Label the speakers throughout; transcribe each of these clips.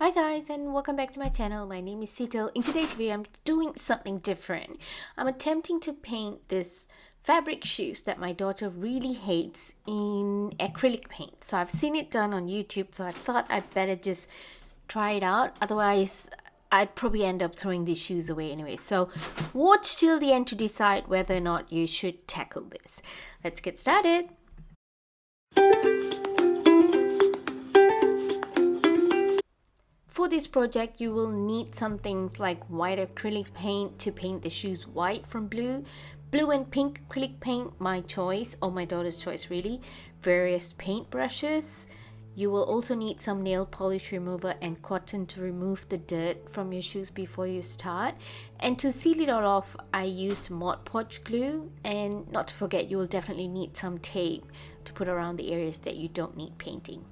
Speaker 1: Hi guys, and welcome back to my channel. My name is Seetal. In today's video I'm doing something different. I'm attempting to paint this fabric shoes that my daughter really hates in acrylic paint. So I've seen it done on YouTube, so I thought I'd better just try it out. Otherwise I'd probably end up throwing these shoes away anyway. So watch till the end to decide whether or not you should tackle this. Let's get started. For this project, you will need some things like white acrylic paint to paint the shoes white from blue and pink acrylic paint, my choice or my daughter's choice really, various paint brushes. You will also need some nail polish remover and cotton to remove the dirt from your shoes before you start. And to seal it all off, I used Mod Podge glue, and not to forget, you will definitely need some tape to put around the areas that you don't need painting.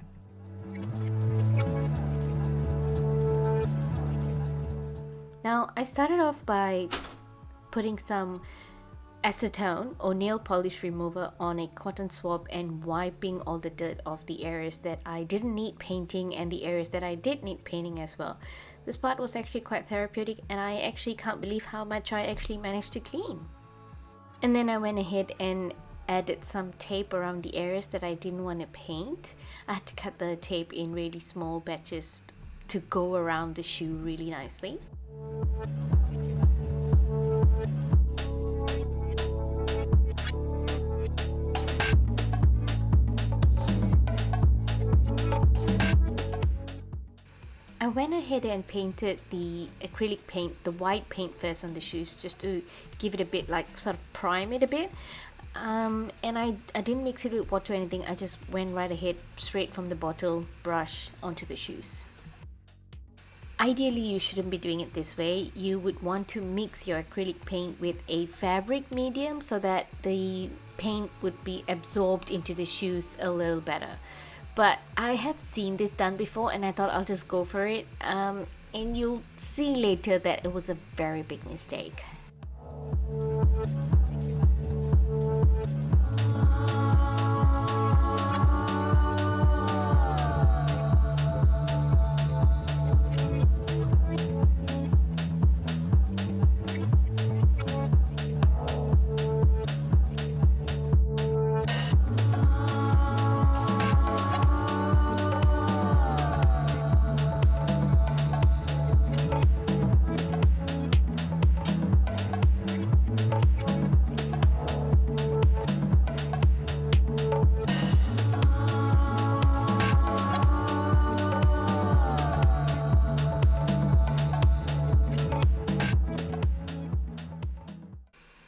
Speaker 1: Now, I started off by putting some acetone or nail polish remover on a cotton swab and wiping all the dirt off the areas that I didn't need painting and the areas that I did need painting as well. This part was actually quite therapeutic, and I actually can't believe how much I actually managed to clean. And then I went ahead and added some tape around the areas that I didn't want to paint. I had to cut the tape in really small batches to go around the shoe really nicely. I went ahead and painted the acrylic paint, the white paint first on the shoes, just to give it a bit, like sort of prime it a bit. And I didn't mix it with water or anything. I just went right ahead, straight from the bottle, brush onto the shoes. Ideally, you shouldn't be doing it this way. You would want to mix your acrylic paint with a fabric medium so that the paint would be absorbed into the shoes a little better. But I have seen this done before, and I thought I'll just go for it. And you'll see later that it was a very big mistake.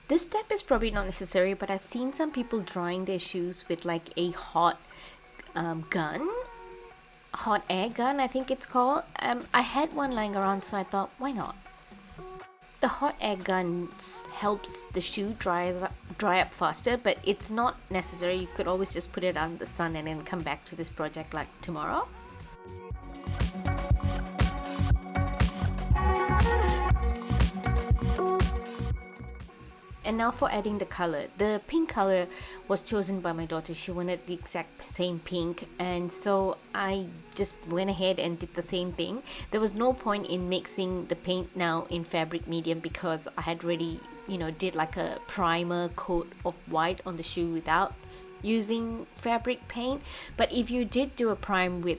Speaker 1: This step is probably not necessary, but I've seen some people drying their shoes with like a hot hot air gun, I think it's called. I had one lying around, so I thought, why not? The hot air gun helps the shoe dry up faster, but it's not necessary. You could always just put it out in the sun and then come back to this project like tomorrow. And now for adding the color. The pink color was chosen by my daughter. She wanted the exact same pink, and so I just went ahead and did the same thing. There was no point in mixing the paint now in fabric medium because I had already, did like a primer coat of white on the shoe without using fabric paint. But if you did do a prime with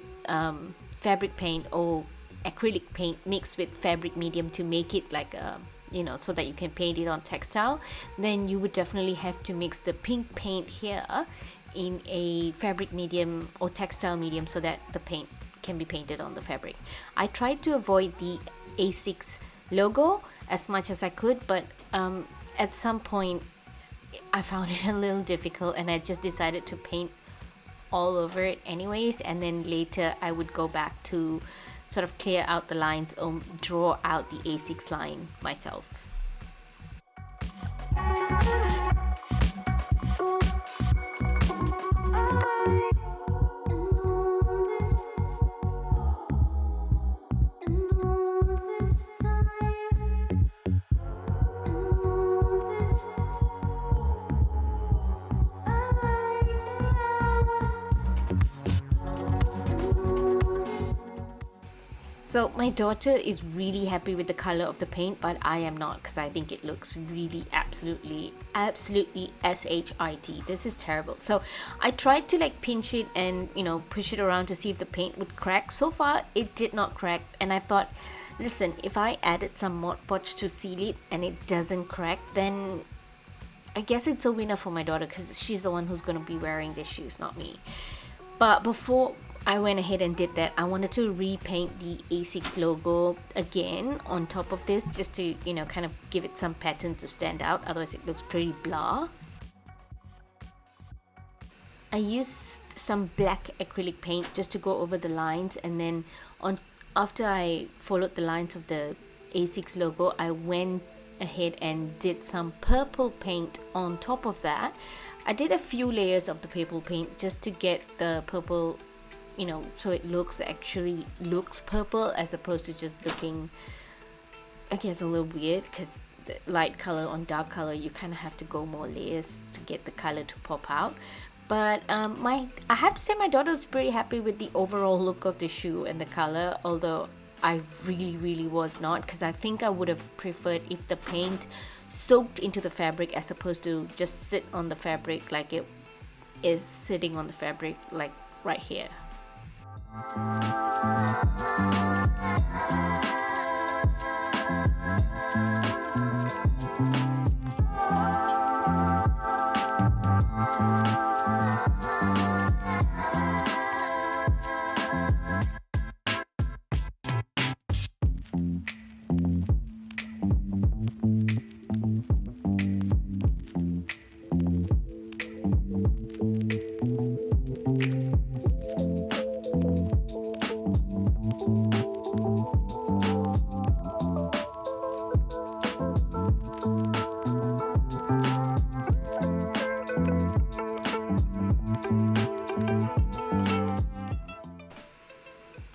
Speaker 1: fabric paint or acrylic paint mixed with fabric medium to make it like a so that you can paint it on textile, then you would definitely have to mix the pink paint here in a fabric medium or textile medium so that the paint can be painted on the fabric. I tried to avoid the ACRYLIC logo as much as I could, but at some point I found it a little difficult, and I just decided to paint all over it anyways, and then later I would go back to sort of clear out the lines or draw out the ACRYLIC line myself. So my daughter is really happy with the color of the paint, but I am not, because I think it looks really absolutely shit. This is terrible. So I tried to like pinch it and, you know, push it around to see if the paint would crack. So far it did not crack, and I thought, listen, if I added some Mod Podge to seal it and it doesn't crack, then I guess it's a winner for my daughter, because she's the one who's going to be wearing these shoes, not me. But before I went ahead and did that, I wanted to repaint the ASICS logo again on top of this, just to, you know, kind of give it some pattern to stand out, otherwise it looks pretty blah. I used some black acrylic paint just to go over the lines, and then after I followed the lines of the ASICS logo, I went ahead and did some purple paint on top of that. I did a few layers of the purple paint just to get the purple, you know, so it actually looks purple, as opposed to just looking, I guess, a little weird, because the light color on dark color, you kind of have to go more layers to get the color to pop out. But I have to say my daughter was pretty happy with the overall look of the shoe and the color, although I really was not, because I think I would have preferred if the paint soaked into the fabric as opposed to just sit on the fabric like it is sitting on the fabric, like right here.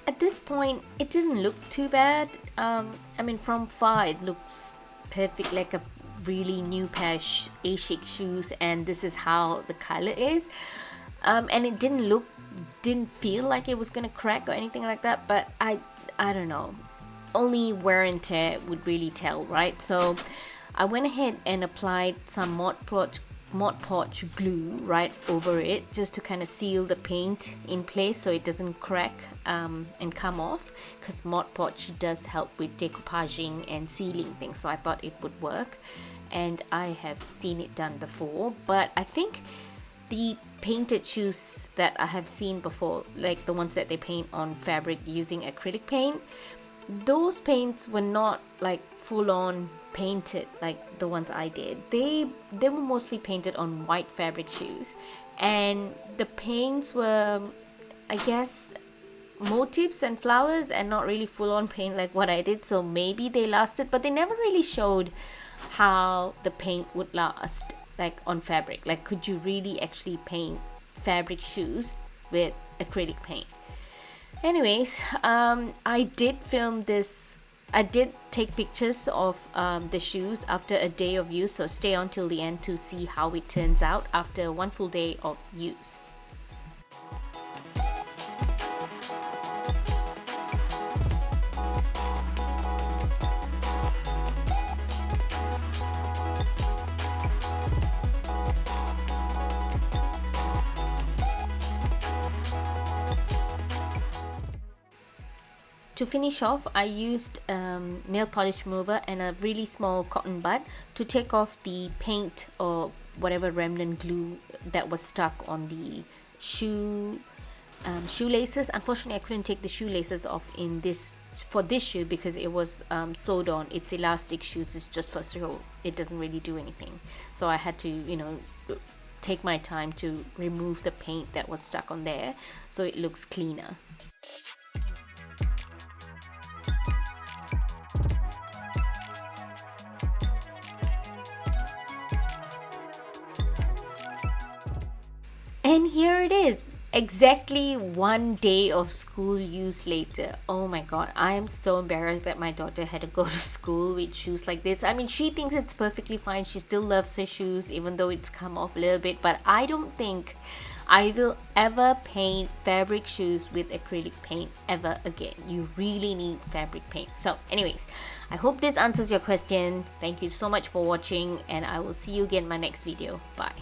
Speaker 1: At this point, it didn't look too bad. I mean, from far it looks perfect, like a really new pair of ASICS shoes, and this is how the color is. And it didn't feel like it was gonna crack or anything like that, but I don't know, only wear and tear would really tell, right? So I went ahead and applied some Mod Podge glue right over it, just to kind of seal the paint in place so it doesn't crack and come off, because Mod Podge does help with decoupaging and sealing things, so I thought it would work, and I have seen it done before. But I think the painted shoes that I have seen before, like the ones that they paint on fabric using acrylic paint, those paints were not like full on painted like the ones I did. They were mostly painted on white fabric shoes, and the paints were, I guess, motifs and flowers, and not really full on paint like what I did. So maybe they lasted, but they never really showed how the paint would last like on fabric. Like, could you really actually paint fabric shoes with acrylic paint? Anyways, I did film this. I did take pictures of the shoes after a day of use, so stay on till the end to see how it turns out after one full day of use. To finish off, I used nail polish remover and a really small cotton bud to take off the paint or whatever remnant glue that was stuck on the shoelaces. Unfortunately, I couldn't take the shoelaces off for this shoe because it was sewed on. It's elastic shoes, it's just for show. It doesn't really do anything. So I had to, you know, take my time to remove the paint that was stuck on there so it looks cleaner. And here it is, exactly one day of school use later. Oh my god, I am so embarrassed that my daughter had to go to school with shoes like this. I mean, she thinks it's perfectly fine. She still loves her shoes even though it's come off a little bit, but I don't think I will ever paint fabric shoes with acrylic paint ever again. You really need fabric paint. So anyways, I hope this answers your question. Thank you so much for watching, and I will see you again in my next video. Bye.